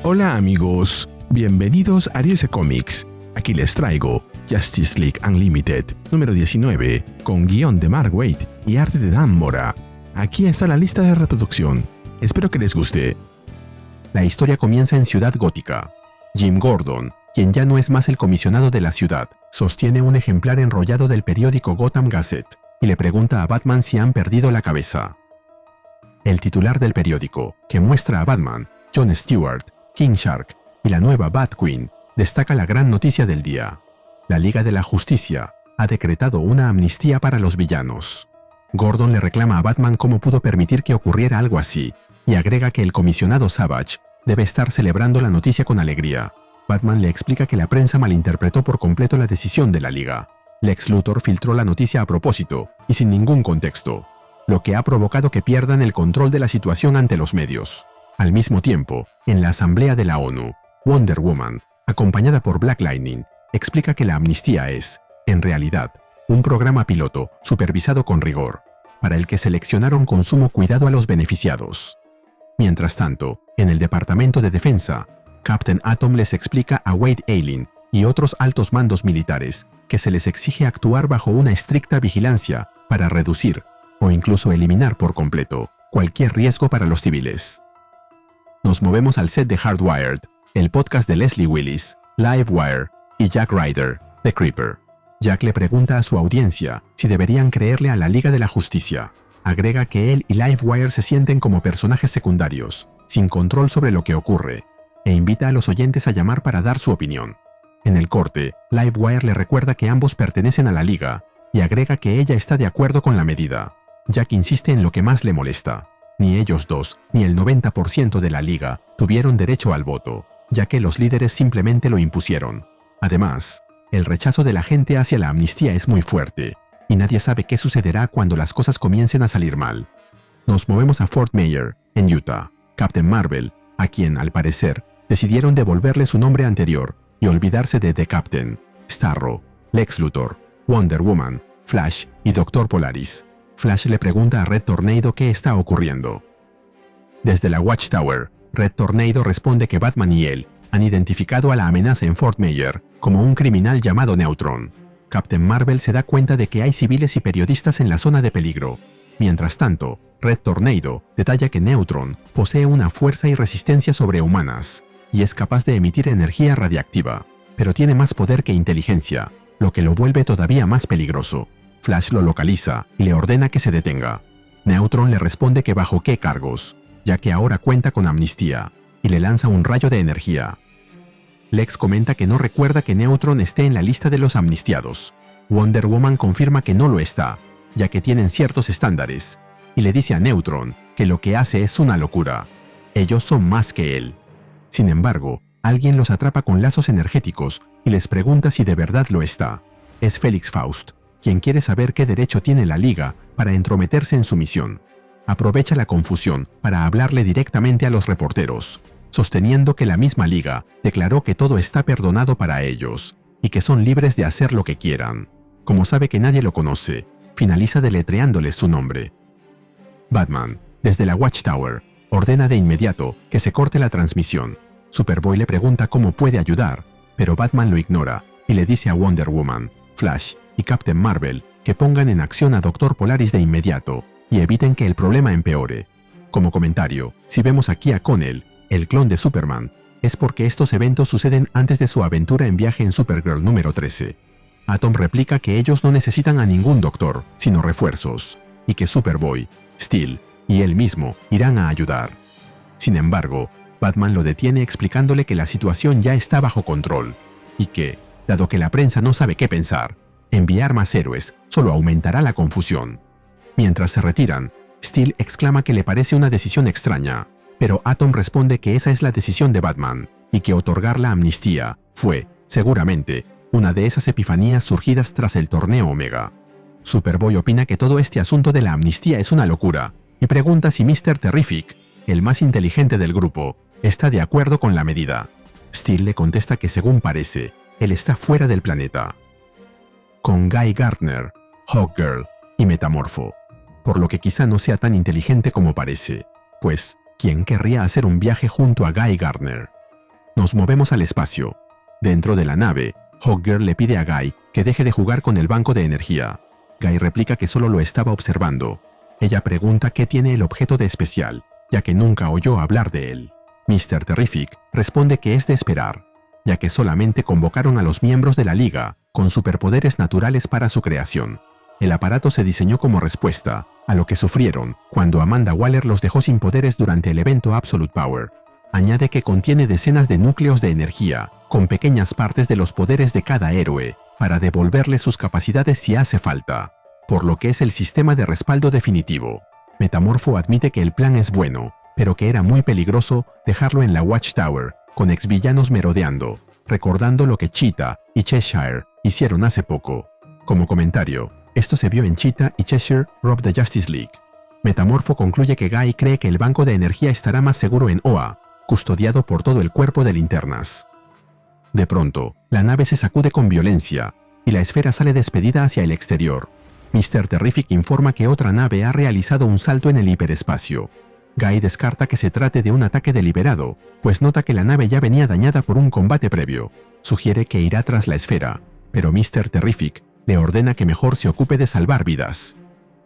Hola amigos, bienvenidos a DC Comics. Aquí les traigo Justice League Unlimited número 19, con guión de Mark Waid y arte de Dan Mora. Aquí está la lista de reproducción. Espero que les guste. La historia comienza en Ciudad Gótica. Jim Gordon, quien ya no es más el comisionado de la ciudad, sostiene un ejemplar enrollado del periódico Gotham Gazette y le pregunta a Batman si han perdido la cabeza. El titular del periódico, que muestra a Batman, John Stewart, King Shark y la nueva Bat Queen, destaca la gran noticia del día. La Liga de la Justicia ha decretado una amnistía para los villanos. Gordon le reclama a Batman cómo pudo permitir que ocurriera algo así, y agrega que el comisionado Savage debe estar celebrando la noticia con alegría. Batman le explica que la prensa malinterpretó por completo la decisión de la Liga. Lex Luthor filtró la noticia a propósito y sin ningún contexto, lo que ha provocado que pierdan el control de la situación ante los medios. Al mismo tiempo, en la Asamblea de la ONU, Wonder Woman, acompañada por Black Lightning, explica que la amnistía es, en realidad, un programa piloto supervisado con rigor, para el que seleccionaron con sumo cuidado a los beneficiados. Mientras tanto, en el Departamento de Defensa, Captain Atom les explica a Wade Eiling y otros altos mandos militares que se les exige actuar bajo una estricta vigilancia para reducir o incluso eliminar por completo cualquier riesgo para los civiles. Nos movemos al set de Hardwired, el podcast de Leslie Willis, Livewire y Jack Ryder, The Creeper. Jack le pregunta a su audiencia si deberían creerle a la Liga de la Justicia. Agrega que él y Livewire se sienten como personajes secundarios, sin control sobre lo que ocurre, e invita a los oyentes a llamar para dar su opinión. En el corte, Livewire le recuerda que ambos pertenecen a la Liga, y agrega que ella está de acuerdo con la medida. Jack insiste en lo que más le molesta. Ni ellos dos, ni el 90% de la Liga tuvieron derecho al voto, ya que los líderes simplemente lo impusieron. Además, el rechazo de la gente hacia la amnistía es muy fuerte, y nadie sabe qué sucederá cuando las cosas comiencen a salir mal. Nos movemos a Fort Myers, en Utah. Captain Marvel, a quien, al parecer, decidieron devolverle su nombre anterior y olvidarse de The Captain, Starro, Lex Luthor, Wonder Woman, Flash y Dr. Polaris. Flash le pregunta a Red Tornado qué está ocurriendo. Desde la Watchtower, Red Tornado responde que Batman y él han identificado a la amenaza en Fort Myers como un criminal llamado Neutron. Captain Marvel se da cuenta de que hay civiles y periodistas en la zona de peligro. Mientras tanto, Red Tornado detalla que Neutron posee una fuerza y resistencia sobrehumanas y es capaz de emitir energía radiactiva, pero tiene más poder que inteligencia, lo que lo vuelve todavía más peligroso. Flash lo localiza y le ordena que se detenga. Neutron le responde que bajo qué cargos, ya que ahora cuenta con amnistía, y le lanza un rayo de energía. Lex comenta que no recuerda que Neutron esté en la lista de los amnistiados. Wonder Woman confirma que no lo está, ya que tienen ciertos estándares, y le dice a Neutron que lo que hace es una locura. Ellos son más que él. Sin embargo, alguien los atrapa con lazos energéticos y les pregunta si de verdad lo está. Es Felix Faust, quien quiere saber qué derecho tiene la Liga para entrometerse en su misión. Aprovecha la confusión para hablarle directamente a los reporteros, sosteniendo que la misma Liga declaró que todo está perdonado para ellos y que son libres de hacer lo que quieran. Como sabe que nadie lo conoce, finaliza deletreándoles su nombre. Batman, desde la Watchtower, ordena de inmediato que se corte la transmisión. Superboy le pregunta cómo puede ayudar, pero Batman lo ignora y le dice a Wonder Woman, Flash y Captain Marvel que pongan en acción a Dr. Polaris de inmediato y eviten que el problema empeore. Como comentario, si vemos aquí a Connell, el clon de Superman, es porque estos eventos suceden antes de su aventura en viaje en Supergirl número 13. Atom replica que ellos no necesitan a ningún doctor, sino refuerzos, y que Superboy, Steel y él mismo irán a ayudar. Sin embargo, Batman lo detiene explicándole que la situación ya está bajo control, y que, dado que la prensa no sabe qué pensar, enviar más héroes solo aumentará la confusión. Mientras se retiran, Steel exclama que le parece una decisión extraña, pero Atom responde que esa es la decisión de Batman, y que otorgar la amnistía fue, seguramente, una de esas epifanías surgidas tras el torneo Omega. Superboy opina que todo este asunto de la amnistía es una locura, y pregunta si Mr. Terrific, el más inteligente del grupo, está de acuerdo con la medida. Steel le contesta que según parece, él está fuera del planeta. Con Guy Gardner, Hawkgirl y Metamorfo, por lo que quizá no sea tan inteligente como parece, pues, ¿quién querría hacer un viaje junto a Guy Gardner? Nos movemos al espacio. Dentro de la nave, Hawkgirl le pide a Guy que deje de jugar con el banco de energía. Guy replica que solo lo estaba observando. Ella pregunta qué tiene el objeto de especial, ya que nunca oyó hablar de él. Mr. Terrific responde que es de esperar, ya que solamente convocaron a los miembros de la Liga con superpoderes naturales para su creación. El aparato se diseñó como respuesta a lo que sufrieron cuando Amanda Waller los dejó sin poderes durante el evento Absolute Power. Añade que contiene decenas de núcleos de energía, con pequeñas partes de los poderes de cada héroe, para devolverle sus capacidades si hace falta, por lo que es el sistema de respaldo definitivo. Metamorfo admite que el plan es bueno, pero que era muy peligroso dejarlo en la Watchtower, con exvillanos merodeando, recordando lo que Cheetah y Cheshire hicieron hace poco. Como comentario, esto se vio en Cheetah y Cheshire Rob the Justice League. Metamorfo concluye que Guy cree que el banco de energía estará más seguro en Oa, custodiado por todo el cuerpo de linternas. De pronto, la nave se sacude con violencia, y la esfera sale despedida hacia el exterior. Mr. Terrific informa que otra nave ha realizado un salto en el hiperespacio. Guy descarta que se trate de un ataque deliberado, pues nota que la nave ya venía dañada por un combate previo. Sugiere que irá tras la esfera, pero Mr. Terrific le ordena que mejor se ocupe de salvar vidas.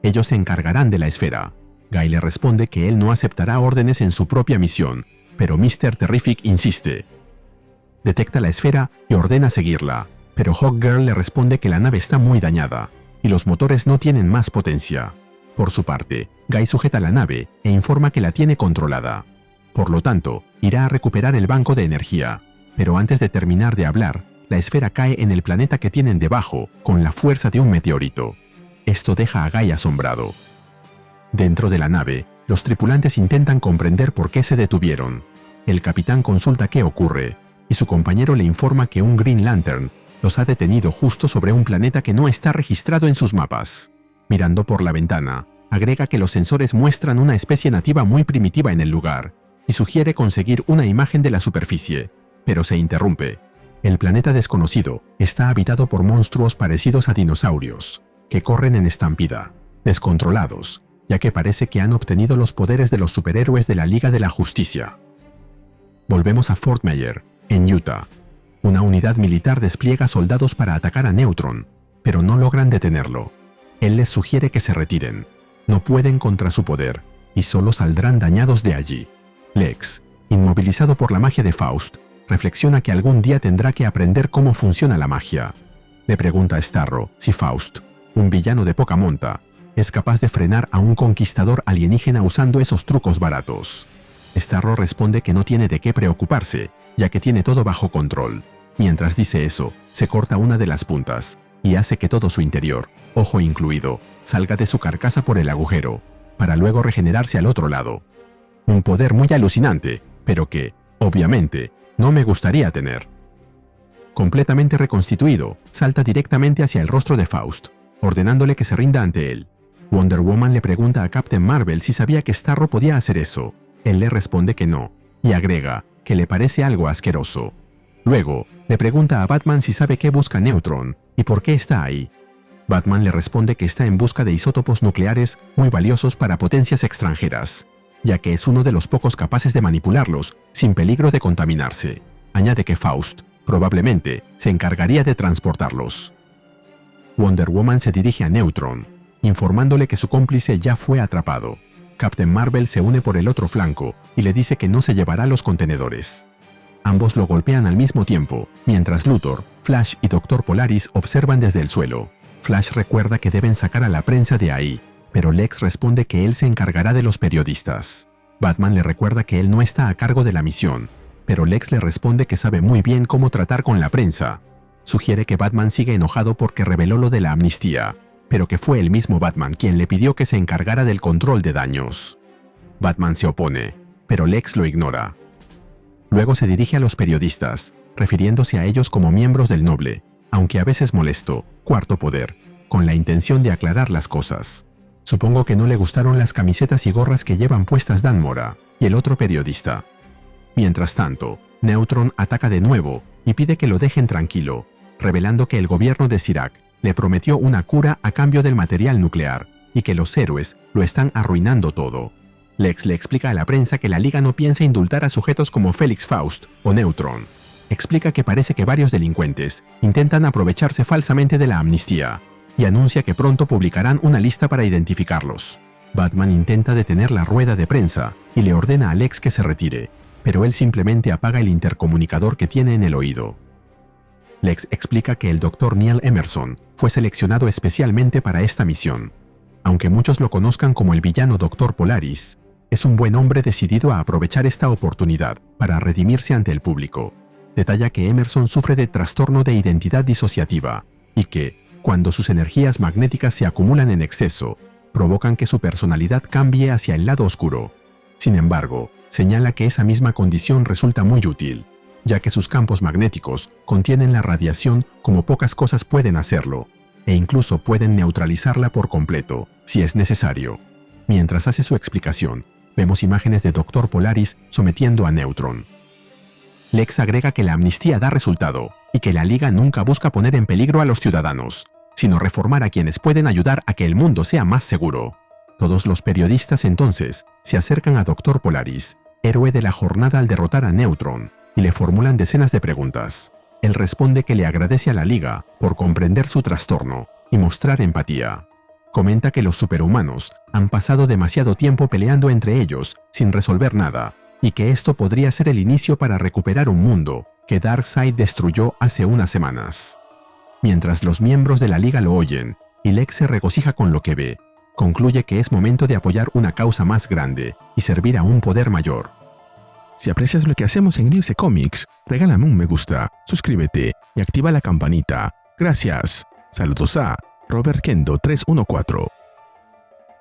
Ellos se encargarán de la esfera. Guy le responde que él no aceptará órdenes en su propia misión, pero Mr. Terrific insiste. Detecta la esfera y ordena seguirla, pero Hawkgirl le responde que la nave está muy dañada y los motores no tienen más potencia. Por su parte, Guy sujeta la nave e informa que la tiene controlada. Por lo tanto, irá a recuperar el banco de energía, pero antes de terminar de hablar, la esfera cae en el planeta que tienen debajo con la fuerza de un meteorito. Esto deja a Guy asombrado. Dentro de la nave, los tripulantes intentan comprender por qué se detuvieron. El capitán consulta qué ocurre, y su compañero le informa que un Green Lantern los ha detenido justo sobre un planeta que no está registrado en sus mapas. Mirando por la ventana, agrega que los sensores muestran una especie nativa muy primitiva en el lugar, y sugiere conseguir una imagen de la superficie, pero se interrumpe. El planeta desconocido está habitado por monstruos parecidos a dinosaurios, que corren en estampida, descontrolados, ya que parece que han obtenido los poderes de los superhéroes de la Liga de la Justicia. Volvemos a Fort Meyer, en Utah. Una unidad militar despliega soldados para atacar a Neutron, pero no logran detenerlo. Él les sugiere que se retiren. No pueden contra su poder, y solo saldrán dañados de allí. Lex, inmovilizado por la magia de Faust, reflexiona que algún día tendrá que aprender cómo funciona la magia. Le pregunta a Starro si Faust, un villano de poca monta, es capaz de frenar a un conquistador alienígena usando esos trucos baratos. Starro responde que no tiene de qué preocuparse, ya que tiene todo bajo control. Mientras dice eso, se corta una de las puntas, y hace que todo su interior, ojo incluido, salga de su carcasa por el agujero, para luego regenerarse al otro lado. Un poder muy alucinante, pero que, obviamente, no me gustaría tener. Completamente reconstituido, salta directamente hacia el rostro de Faust, ordenándole que se rinda ante él. Wonder Woman le pregunta a Captain Marvel si sabía que Starro podía hacer eso. Él le responde que no, y agrega que le parece algo asqueroso. Luego, le pregunta a Batman si sabe qué busca Neutron y por qué está ahí. Batman le responde que está en busca de isótopos nucleares muy valiosos para potencias extranjeras, ya que es uno de los pocos capaces de manipularlos sin peligro de contaminarse. Añade que Faust, probablemente, se encargaría de transportarlos. Wonder Woman se dirige a Neutron, informándole que su cómplice ya fue atrapado. Captain Marvel se une por el otro flanco y le dice que no se llevará los contenedores. Ambos lo golpean al mismo tiempo, mientras Luthor, Flash y Dr. Polaris observan desde el suelo. Flash recuerda que deben sacar a la prensa de ahí, pero Lex responde que él se encargará de los periodistas. Batman le recuerda que él no está a cargo de la misión, pero Lex le responde que sabe muy bien cómo tratar con la prensa. Sugiere que Batman sigue enojado porque reveló lo de la amnistía, pero que fue el mismo Batman quien le pidió que se encargara del control de daños. Batman se opone, pero Lex lo ignora. Luego se dirige a los periodistas, refiriéndose a ellos como miembros del noble, aunque a veces molesto, cuarto poder, con la intención de aclarar las cosas. Supongo que no le gustaron las camisetas y gorras que llevan puestas Dan Mora y el otro periodista. Mientras tanto, Neutron ataca de nuevo y pide que lo dejen tranquilo, revelando que el gobierno de Sirac le prometió una cura a cambio del material nuclear y que los héroes lo están arruinando todo. Lex le explica a la prensa que la Liga no piensa indultar a sujetos como Felix Faust o Neutron. Explica que parece que varios delincuentes intentan aprovecharse falsamente de la amnistía y anuncia que pronto publicarán una lista para identificarlos. Batman intenta detener la rueda de prensa y le ordena a Lex que se retire, pero él simplemente apaga el intercomunicador que tiene en el oído. Lex explica que el Dr. Neil Emerson fue seleccionado especialmente para esta misión. Aunque muchos lo conozcan como el villano Dr. Polaris, es un buen hombre decidido a aprovechar esta oportunidad para redimirse ante el público. Detalla que Emerson sufre de trastorno de identidad disociativa y que, cuando sus energías magnéticas se acumulan en exceso, provocan que su personalidad cambie hacia el lado oscuro. Sin embargo, señala que esa misma condición resulta muy útil, ya que sus campos magnéticos contienen la radiación como pocas cosas pueden hacerlo, e incluso pueden neutralizarla por completo, si es necesario. Mientras hace su explicación, vemos imágenes de Dr. Polaris sometiendo a Neutron. Lex agrega que la amnistía da resultado y que la Liga nunca busca poner en peligro a los ciudadanos, sino reformar a quienes pueden ayudar a que el mundo sea más seguro. Todos los periodistas entonces se acercan a Dr. Polaris, héroe de la jornada al derrotar a Neutron, y le formulan decenas de preguntas. Él responde que le agradece a la Liga por comprender su trastorno y mostrar empatía. Comenta que los superhumanos han pasado demasiado tiempo peleando entre ellos sin resolver nada, y que esto podría ser el inicio para recuperar un mundo que Darkseid destruyó hace unas semanas. Mientras los miembros de la Liga lo oyen, y Lex se regocija con lo que ve, concluye que es momento de apoyar una causa más grande y servir a un poder mayor. Si aprecias lo que hacemos en Irse Comics, regálame un me gusta, suscríbete y activa la campanita. Gracias. Saludos a Robert Kendo 314.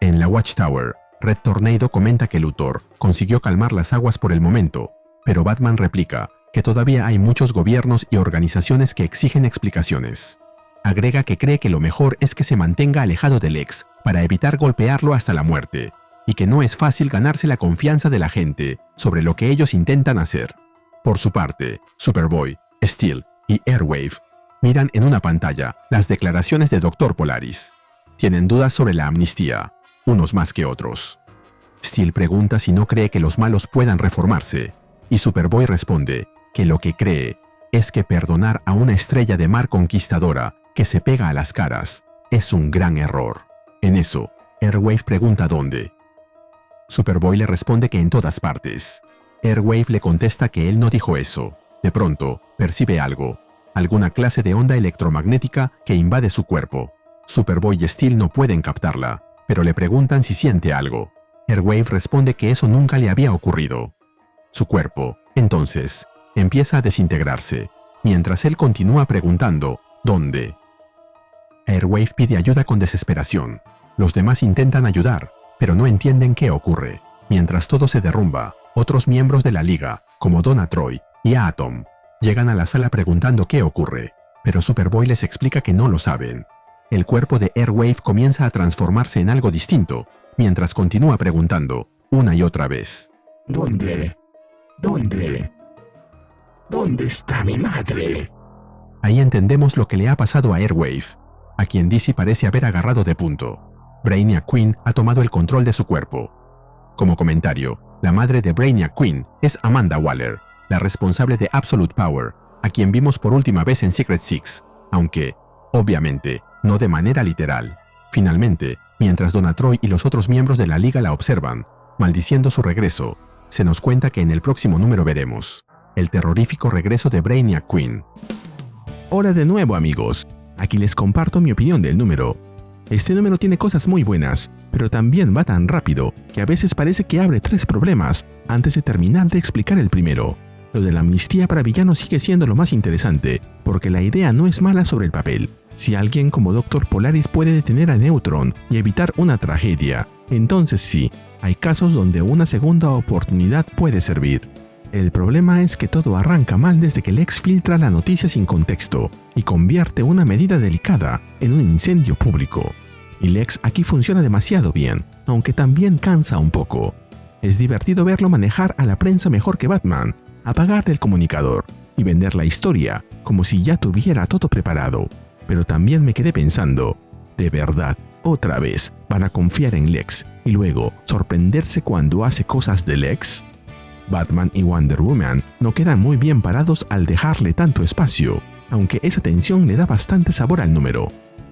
En la Watchtower, Red Tornado comenta que Luthor consiguió calmar las aguas por el momento, pero Batman replica que todavía hay muchos gobiernos y organizaciones que exigen explicaciones. Agrega que cree que lo mejor es que se mantenga alejado de Lex para evitar golpearlo hasta la muerte, y que no es fácil ganarse la confianza de la gente sobre lo que ellos intentan hacer. Por su parte, Superboy, Steel y Airwave miran en una pantalla las declaraciones de Dr. Polaris. Tienen dudas sobre la amnistía, unos más que otros. Steel pregunta si no cree que los malos puedan reformarse, y Superboy responde que lo que cree es que perdonar a una estrella de mar conquistadora que se pega a las caras es un gran error. En eso, Airwave pregunta dónde. Superboy le responde que en todas partes. Airwave le contesta que él no dijo eso. De pronto, percibe algo, alguna clase de onda electromagnética que invade su cuerpo. Superboy y Steel no pueden captarla, pero le preguntan si siente algo. Airwave responde que eso nunca le había ocurrido. Su cuerpo, entonces, empieza a desintegrarse, mientras él continúa preguntando ¿dónde? Airwave pide ayuda con desesperación. Los demás intentan ayudar, pero no entienden qué ocurre. Mientras todo se derrumba, otros miembros de la Liga, como Donna Troy y Atom, llegan a la sala preguntando qué ocurre, pero Superboy les explica que no lo saben. El cuerpo de Airwave comienza a transformarse en algo distinto, mientras continúa preguntando, una y otra vez. ¿Dónde? ¿Dónde? ¿Dónde está mi madre? Ahí entendemos lo que le ha pasado a Airwave, a quien DC parece haber agarrado de punto. Brainiac Queen ha tomado el control de su cuerpo. Como comentario, la madre de Brainiac Queen es Amanda Waller, la responsable de Absolute Power, a quien vimos por última vez en Secret Six, aunque, obviamente, no de manera literal. Finalmente, mientras Donna Troy y los otros miembros de la Liga la observan, maldiciendo su regreso, se nos cuenta que en el próximo número veremos el terrorífico regreso de Brainiac Queen. Hola de nuevo, amigos. Aquí les comparto mi opinión del número. Este número tiene cosas muy buenas, pero también va tan rápido que a veces parece que abre 3 problemas antes de terminar de explicar el primero. Lo de la amnistía para villanos sigue siendo lo más interesante, porque la idea no es mala sobre el papel. Si alguien como Dr. Polaris puede detener a Neutron y evitar una tragedia, entonces sí, hay casos donde una segunda oportunidad puede servir. El problema es que todo arranca mal desde que Lex filtra la noticia sin contexto y convierte una medida delicada en un incendio público. Y Lex aquí funciona demasiado bien, aunque también cansa un poco. Es divertido verlo manejar a la prensa mejor que Batman, apagar el comunicador y vender la historia como si ya tuviera todo preparado. Pero también me quedé pensando, ¿de verdad otra vez van a confiar en Lex y luego sorprenderse cuando hace cosas de Lex? Batman y Wonder Woman no quedan muy bien parados al dejarle tanto espacio, aunque esa tensión le da bastante sabor al número.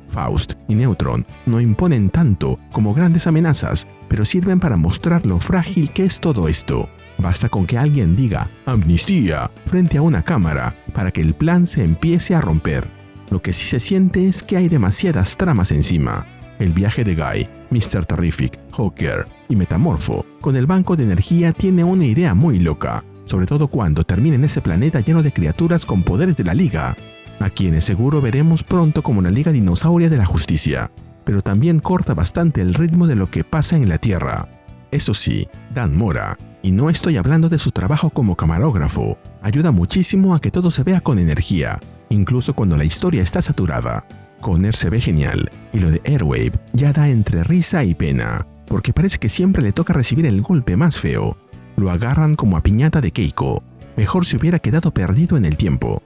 Faust y Neutron no imponen tanto como grandes amenazas, pero sirven para mostrar lo frágil que es todo esto. Basta con que alguien diga «amnistía» frente a una cámara para que el plan se empiece a romper. Lo que sí se siente es que hay demasiadas tramas encima. El viaje de Guy, Mr. Terrific, Hawker y Metamorfo con el banco de energía tiene una idea muy loca, sobre todo cuando termine en ese planeta lleno de criaturas con poderes de la Liga, a quienes seguro veremos pronto como la Liga Dinosauria de la Justicia, pero también corta bastante el ritmo de lo que pasa en la Tierra. Eso sí, Dan Mora, y no estoy hablando de su trabajo como camarógrafo, ayuda muchísimo a que todo se vea con energía, incluso cuando la historia está saturada. Connor se ve genial, y lo de Airwave ya da entre risa y pena, porque parece que siempre le toca recibir el golpe más feo. Lo agarran como a piñata de Keiko, mejor se hubiera quedado perdido en el tiempo.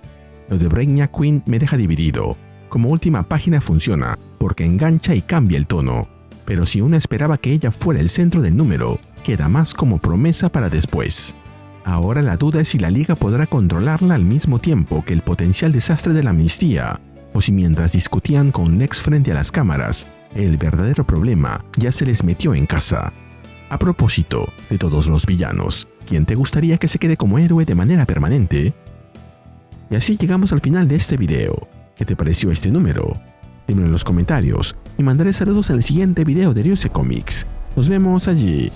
Lo de Brainiac Queen me deja dividido. Como última página funciona, porque engancha y cambia el tono, pero si uno esperaba que ella fuera el centro del número, queda más como promesa para después. Ahora la duda es si la Liga podrá controlarla al mismo tiempo que el potencial desastre de la amnistía, o si mientras discutían con Lex frente a las cámaras, el verdadero problema ya se les metió en casa. A propósito de todos los villanos, ¿quién te gustaría que se quede como héroe de manera permanente? Y así llegamos al final de este video. ¿Qué te pareció este número? Dímelo en los comentarios y mandaré saludos en el siguiente video de Ariose Comics. Nos vemos allí.